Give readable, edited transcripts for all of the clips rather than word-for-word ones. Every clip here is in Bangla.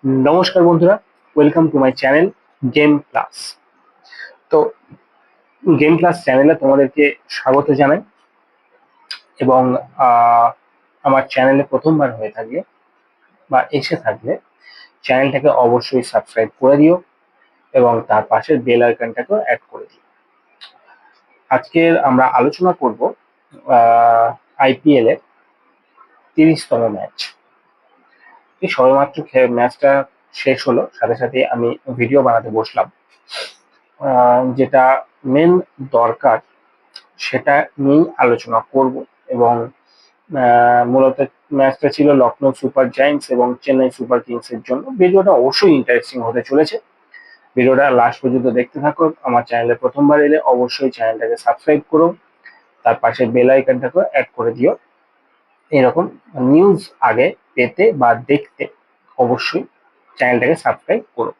নমস্কার বন্ধুরা, welcome to my channel game plus. তো গেম প্লাস চ্যানেলে তোমাদেরকে স্বাগত জানাই এবং আমার চ্যানেলে প্রথমবার হয়ে থাকলে বা এসে থাকলে চ্যানেলটাকে অবশ্যই সাবস্ক্রাইব করে দিও এবং তার পাশের বেল আইকনটাকেও অ্যাড করে দিও। আজকের আমরা আলোচনা করব আইপিএল এর 30তম ম্যাচ। এই সবেমাত্র ম্যাচটা শেষ হলো, সাথে সাথে আমি ভিডিও বানাতে বসলাম। যেটা মেন দরকার সেটা নিয়েই আলোচনা করব এবং মূলত ম্যাচটা ছিল লখনৌ সুপার জায়ান্টস এবং চেন্নাই সুপার কিংস এর জন্য। ভিডিওটা অবশ্যই ইন্টারেস্টিং হতে চলেছে, ভিডিওটা লাস্ট পর্যন্ত দেখতে থাকো। আমার চ্যানেলে প্রথমবার এলে অবশ্যই চ্যানেলটাকে সাবস্ক্রাইব করো, তার পাশে বেল আইকনটাকে অ্যাড করে দিও। এরকম নিউজ আগে পেতে বা দেখতে অবশ্যই চ্যানেলটাকে সাবস্ক্রাইব করো।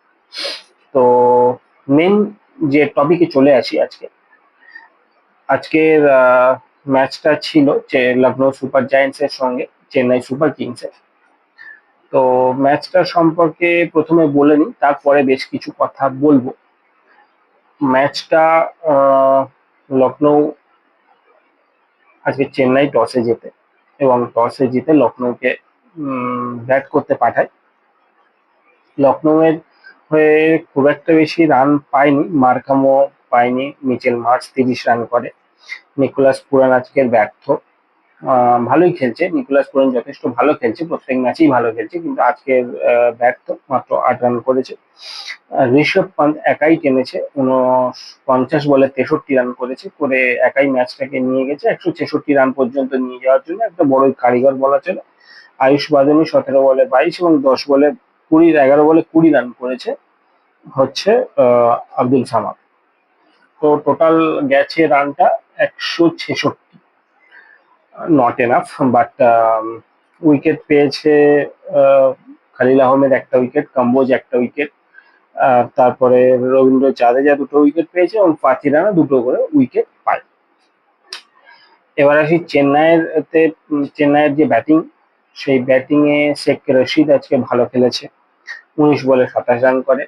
তো মেন যে টপিকে চলে আসি, আজকের ম্যাচটা ছিল যে লখনৌ সুপার জায়ান্টস এর সঙ্গে চেন্নাই সুপার কিংস এর। তো ম্যাচটা সম্পর্কে প্রথমে বলে নিই, তারপরে বেশ কিছু কথা বলবো। ম্যাচটা লখনৌ আজকে চেন্নাই টসে জেতে এবং টসে জিতে লখনৌকে ব্যাট করতে পাঠায়। লখনৌ এর হয়ে খুব একটা বেশি রান পায়নি, মার্কামো পায়নি, মিচেল মার্শ 30 রান করে। নিকোলাস পুরান আজকের ব্যর্থ। ভালোই খেলছে নিকোলাস পুরান, যথেষ্ট ভালো খেলছে, প্রত্যেক ম্যাচেই ভালো খেলছে, কিন্তু আজকের ব্যর্থ, মাত্র 8 রান করেছে। ঋষভ পান্ত একাই টেনেছে, 49 বলে 63 রান করেছে, করে একাই ম্যাচটাকে নিয়ে গেছে 166 রান পর্যন্ত নিয়ে যাওয়ার জন্য। একটা বড়ই কারিগর বলা চলে। আয়ুষ বাদামি 17 বলে 22 এবং 11 বলে 20 রান করেছে হচ্ছে আব্দুল সামাদ। তো টোটাল গেছে রানটা 166, নট এনাফ, বাট উইকেট পেয়েছে খালিল আহমেদ একটা উইকেট, কম্বোজ একটা উইকেট, তারপরে রবীন্দ্র জাদেজা দুটো উইকেট পেয়েছে এবং পাতি রানা দুটো করে উইকেট পায়। এবার আসি চেন্নাইয়ের যে ব্যাটিং, সেই ব্যাটিং এ শেখ রশিদ আজকে ভালো খেলেছে, 19 বলে 27 রান করে।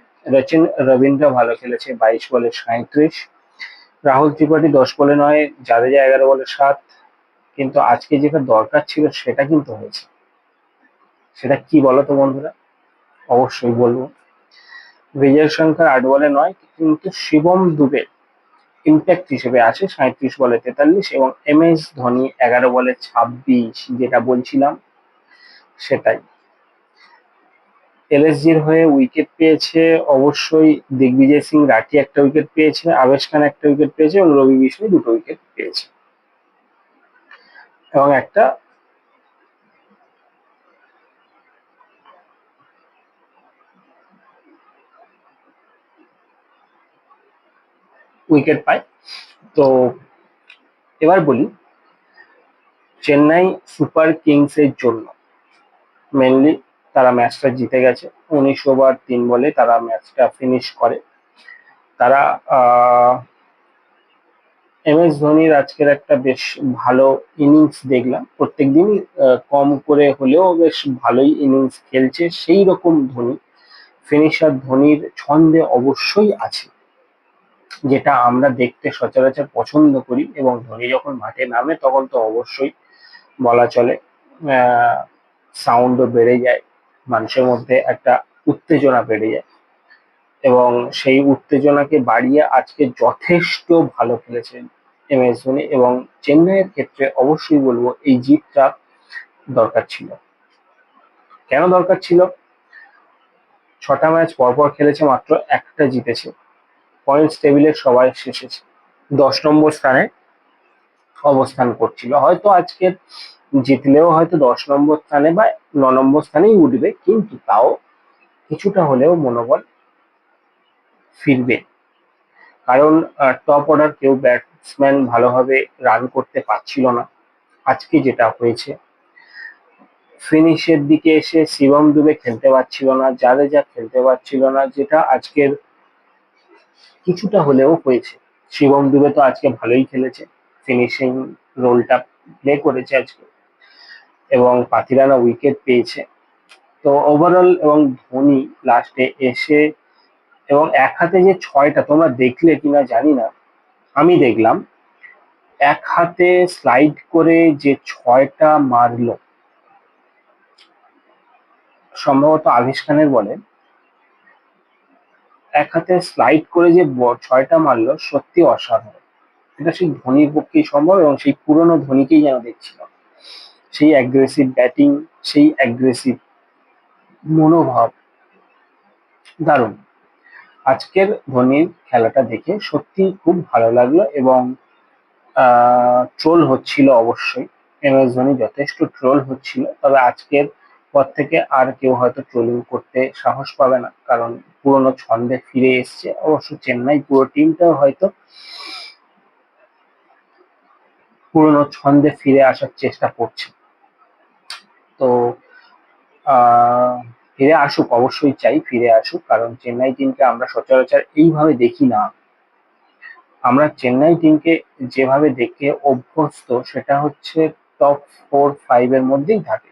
রবীন্দ্র ভালো খেলেছে, 22 বলে 37। রাহুল ত্রিপাঠী 10 বলে 9, জাদেজা 11 বলে 7। কিন্তু আজকে যেটা দরকার ছিল সেটা কিন্তু হয়েছে। সেটা কি বলতো বন্ধুরা? অবশ্যই বলবো। বিজয় শঙ্কর 8 বলে 9, কিন্তু শিবম দুবে ইম্প্যাক্ট হিসেবে আছে 37 বলে 43 এবং এম এস ধোনি 11 বলে 26। যেটা বলছিলাম সেটাই। এলএসজির হয়ে উইকেট পেয়েছে অবশ্যই দিগ্বিজয় সিং রাঠি একটা উইকেট পেয়েছে, আবেশ খান একটা উইকেট পেয়েছে এবং রবি বিষ্ণু দুটো উইকেট পেয়েছে এবং একটা উইকেট পায়। তো এবার বলি চেন্নাই সুপার কিংস এর জন্য মেনলি তারা ম্যাচটা জিতে গেছে। 19 ওভার 3 বলে তারা ম্যাচটা ফিনিশ করে। তারা এম এস ধোনির আজকের একটা বেশ ভালো ইনিংস দেখলাম। প্রত্যেকদিনই কম করে হলেও বেশ ভালোই ইনিংস খেলছে সেই রকম ধোনি। ফিনিশার ধোনির ছন্দে অবশ্যই আছে, যেটা আমরা দেখতে সচরাচর পছন্দ করি, এবং ধোনি যখন মাঠে নামে তখন তো অবশ্যই বলা চলে সাউন্ডও বেড়ে যায়, মানুষের মধ্যে একটা উত্তেজনা বেড়ে যায় এবং সেই উত্তেজনাকে বাড়িয়ে আজকে যথেষ্ট ভালো খেলেছেন এম এস ধোনি। এবং চেন্নাইয়ের ক্ষেত্রে অবশ্যই বলবো এই জিতটা দরকার ছিল। কেন দরকার ছিল? 6টা ম্যাচ পরপর খেলেছে, মাত্র একটা জিতেছে, পয়েন্টস টেবিলের সবাই শেষে 10 নম্বর স্থানে অবস্থান করছিল। হয়তো আজকে জিতলেও হয়তো 10 নম্বর স্থানে বা 9 নম্বর স্থানেই উঠবে, কিন্তু তাও কিছুটা হলেও মনোবল ফিরবে। কারণ টপ অর্ডার কেউ ব্যাটসম্যান ভালোভাবে রান করতে পারছিল না। আজকে যেটা হয়েছে, ফিনিশের দিকে এসে শিবম দুবে খেলতে পারছিল না, জাদেজা খেলতে পারছিল না, যেটা আজকের কিছুটা হলেও হয়েছে। শিবম দুবে তো আজকে ভালোই খেলেছে, ফিনিশিং রোলটা প্লে করেছে আজকে এবং পাতিরানা উইকেট পেয়েছে। তো ওভারঅল এবং ধোনি লাস্টে এসে এবং এক হাতে যে ছয়টা, তোমরা দেখলে কিনা জানি না, আমি দেখলাম এক হাতে স্লাইড করে যে ছয়টা মারলো, সম্ভবত আভেশ খানের বলে, এক হাতে স্লাইড করে যে ছয়টা মারলো, সত্যি অসাধারণ। এটা সেই ধোনির পক্ষেই সম্ভব এবং সেই পুরনো ধোনিকেই যেন দেখছিলাম। সেই অ্যাগ্রেসিভ ব্যাটিং, সেই অ্যাগ্রেসিভ মনোভাব, দারুণ। আজকের ধোনির খেলাটা দেখে সত্যি খুব ভালো লাগলো এবং ট্রোল হচ্ছিল অবশ্যই, MS ধোনি যথেষ্ট ট্রোল হচ্ছিল, তবে আজকের পর থেকে আর কেউ হয়তো ট্রোলিং করতে সাহস পাবে না, কারণ পুরোনো ছন্দে ফিরে এসছে। অবশ্য চেন্নাই পুরো টিমটাও হয়তো পুরোনো ছন্দে ফিরে আসার চেষ্টা করছে। তো আহ ফিরে আসুক, অবশ্যই চাই ফিরে আসুক, কারণ চেন্নাই টিমকে আমরা সচরাচর এইভাবে দেখি না। আমরা চেন্নাই টিমকে যেভাবে দেখে অভ্যস্ত সেটা হচ্ছে টপ 4-5 এর মধ্যেই থাকে,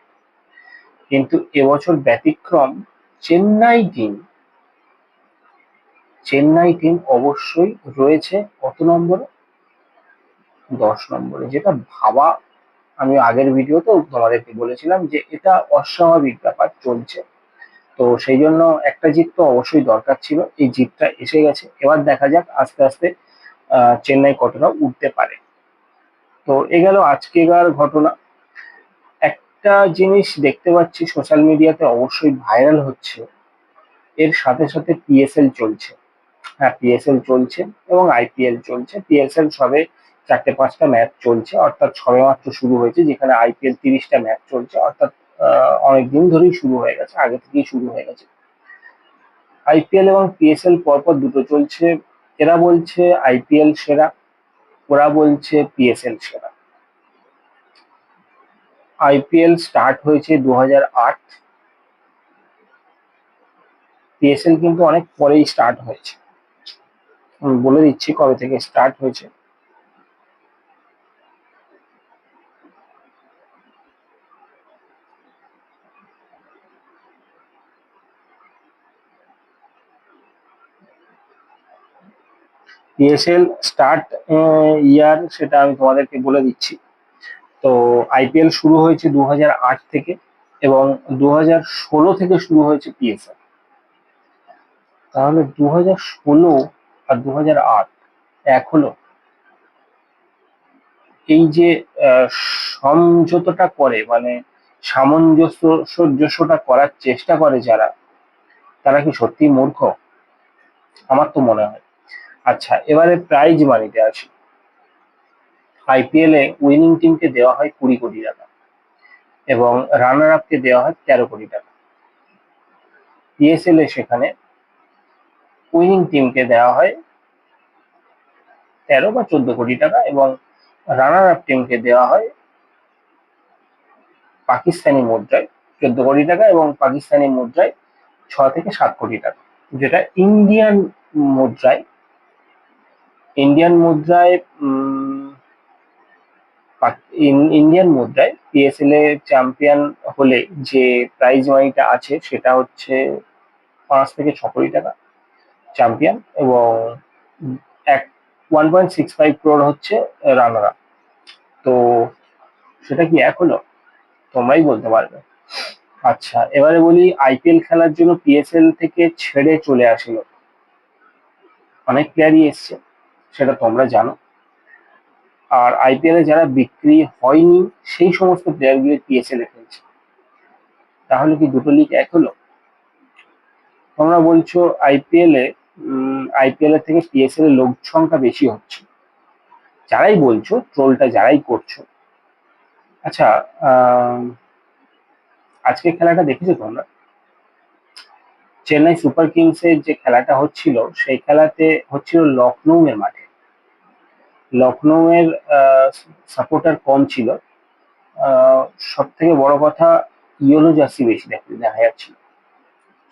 কিন্তু এবছর ব্যতিক্রম। চেন্নাই টিম চেন্নাই টিম অবশ্যই রয়েছে কত নম্বরে? 10 নম্বরে, যেটা ভাবা, আমি আগের ভিডিওতেও তোমাদেরকে বলেছিলাম যে এটা অস্বাভাবিক ব্যাপার চলছে। তো সেই জন্য একটা জিত তো অবশ্যই দরকার ছিল, এই জিতটা এসে গেছে। এবার দেখা যাক আস্তে আস্তে চেন্নাই কতটা উঠতে পারে। তো এ গেল আজকেকার ঘটনা। একটা জিনিস দেখতে পাচ্ছি সোশ্যাল মিডিয়াতে অবশ্যই ভাইরাল হচ্ছে, এর সাথে সাথে PSL চলছে। হ্যাঁ, PSL চলছে এবং IPL চলছে। PSL সবে 4-5টা ম্যাচ চলছে, অর্থাৎ সবেমাত্র শুরু হয়েছে, যেখানে IPL 30টা ম্যাচ চলছে, অর্থাৎ অনেকদিন ধরেই শুরু হয়ে গেছে, আগে থেকেই শুরু হয়ে গেছে। IPL এবং PSL পরপর দুটো চলছে। এরা বলছে IPL সেরা, ওরা বলছে PSL সেরা। IPL স্টার্ট হয়েছে 2008, PSL কিন্তু অনেক পরেই স্টার্ট হয়েছে। আমি বলে দিচ্ছি কবে থেকে স্টার্ট হয়েছে। PSL স্টার্ট ইয়ার সেটা আমি তোমাদেরকে বলে দিচ্ছি। তো IPL শুরু হয়েছে 2008 থেকে এবং 2016 থেকে শুরু হয়েছে PSL। তাহলে 2016 আর 2008 এক হলো। এই যে সমঝোতাটা করে, মানে সামঞ্জস্যটা করার চেষ্টা করে যারা, তারা কি সত্যি মূর্খ? আমার তো মনে হয়। আচ্ছা, এবারে প্রাইজ মানিতে আসি। IPL এ উইনিং টিমকে দেওয়া হয় 20 কোটি টাকা এবং রানার আপকে দেওয়া হয় 13 কোটি টাকা। PSL এ সেখানে উইনিং টিমকে দেওয়া হয় 13 বা 14 কোটি টাকা এবং রানার আপ টিমকে দেওয়া হয় পাকিস্তানি মুদ্রায় 14 কোটি টাকা এবং পাকিস্তানি মুদ্রায় 6 থেকে 7 কোটি টাকা, যেটা মুদ্রায় ইন্ডিয়ান মুদ্রায় ইন্ডিয়ান মুদ্রায় PSL এ চ্যাম্পিয়ন হলে যে প্রাইজ মানিটা আছে সেটা হচ্ছে 5 থেকে 6 কোটি টাকা চ্যাম্পিয়ন, এবং এক 1.65 crore হচ্ছে রানার আপ। তো সেটা কি এক হলো? তোমরাই বলতে পারবে। আচ্ছা, এবারে বলি IPL খেলার জন্য PSL থেকে ছেড়ে চলে আসলো অনেক প্লেয়ারই এসছে, সেটা তোমরা জানো। আর IPL এ যারা বিক্রি হয়নি সেই সমস্ত প্লেয়ারগুলো PSL এ খেলছে। তাহলে কি দুটো লিগ এক হলো? তোমরা বলছো IPL এর থেকে PSL এর লোক সংখ্যা বেশি হচ্ছে। যারাই বলছো, ট্রোলটা যারাই করছো, আচ্ছা, আজকে খেলাটা দেখেছো তোমরা? চেন্নাই সুপার কিংস এর যে খেলাটা হচ্ছিল, সেই খেলাতে হচ্ছিল লখনৌ এর মাঠে। লখনৌ এর সাপোর্টার কম ছিল। সব থেকে বড় কথা, ইয়েলো জার্সি বেশি দেখা যাচ্ছিল,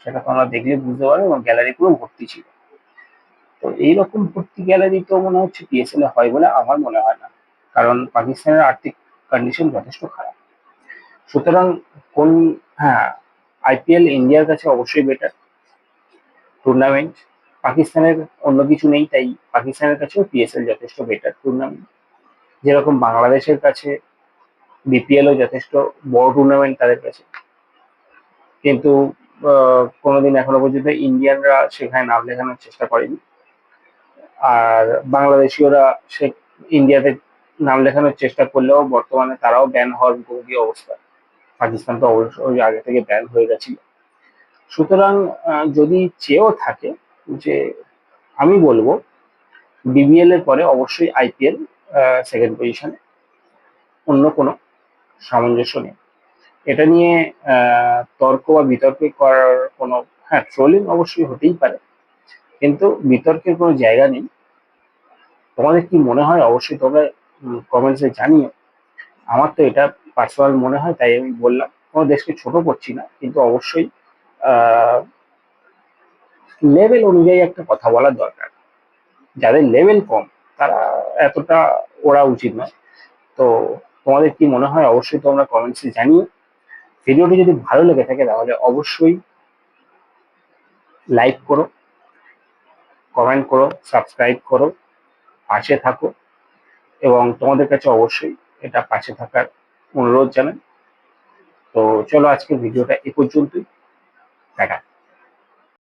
সেটা তোমরা দেখলে বুঝতে পারবে, এবং গ্যালারি পুরো ভর্তি ছিল। তো এইরকম ভর্তি গ্যালারি তো মনে হচ্ছে PSL এ হয় বলে আমার মনে হয় না, কারণ পাকিস্তানের আর্থিক কন্ডিশন যথেষ্ট খারাপ। সুতরাং কোন, হ্যাঁ, আইপিএল ইন্ডিয়ার কাছে অবশ্যই বেটার টুর্নামেন্ট। পাকিস্তানের অন্য কিছু নেই, তাই পাকিস্তানের কাছেও পিএসএল যথেষ্ট বেটার টুর্নামেন্ট। যেরকম বাংলাদেশের কাছে বিপিএলও যথেষ্ট বড় টুর্নামেন্ট তাদের কাছে, কিন্তু কোনোদিন এখনো পর্যন্ত ইন্ডিয়ানরা সেখানে নাম লেখানোর চেষ্টা করেনি। আর বাংলাদেশীয়রা সে ইন্ডিয়াতে নাম লেখানোর চেষ্টা করলেও বর্তমানে তারাও ব্যান হওয়ার মুখোমুখি অবস্থা। পাকিস্তান তো অবশ্যই আগে থেকে ব্যান হয়ে গেছিল। সুতরাং যদি চেয়েও থাকে যে, আমি বলবো বিবিএল এর পরে অবশ্যই আইপিএল সেকেন্ড পজিশনে, অন্য কোনো সামঞ্জস্য নেই। এটা নিয়ে তর্ক বা বিতর্ক করার কোনো, হ্যাঁ ট্রোলিং অবশ্যই হতেই পারে, কিন্তু বিতর্কের কোনো জায়গা নেই। তোমাদের কি মনে হয় অবশ্যই তোমরা কমেন্টসে জানিও। আমার তো এটা পার্সোনাল মনে হয়, তাই আমি বললাম। কোনো দেশকে ছোট করছি না, কিন্তু অবশ্যই লেভেল অনুযায়ী একটা কথা বলার দরকার। যাদের লেভেল কম তারা এতটা ওরা উচিত নয়। তো তোমাদের কি মনে হয় অবশ্যই তোমরা কমেন্টসে জানিও। ভিডিওটি যদি ভালো লেগে থাকে তাহলে অবশ্যই লাইক করো, কমেন্ট করো, সাবস্ক্রাইব করো, পাশে থাকো, এবং তোমাদের কাছে অবশ্যই এটা পাশে থাকার অনুরোধ জানাই। তো চলো আজকে ভিডিওটা এ পর্যন্তই। টাটা।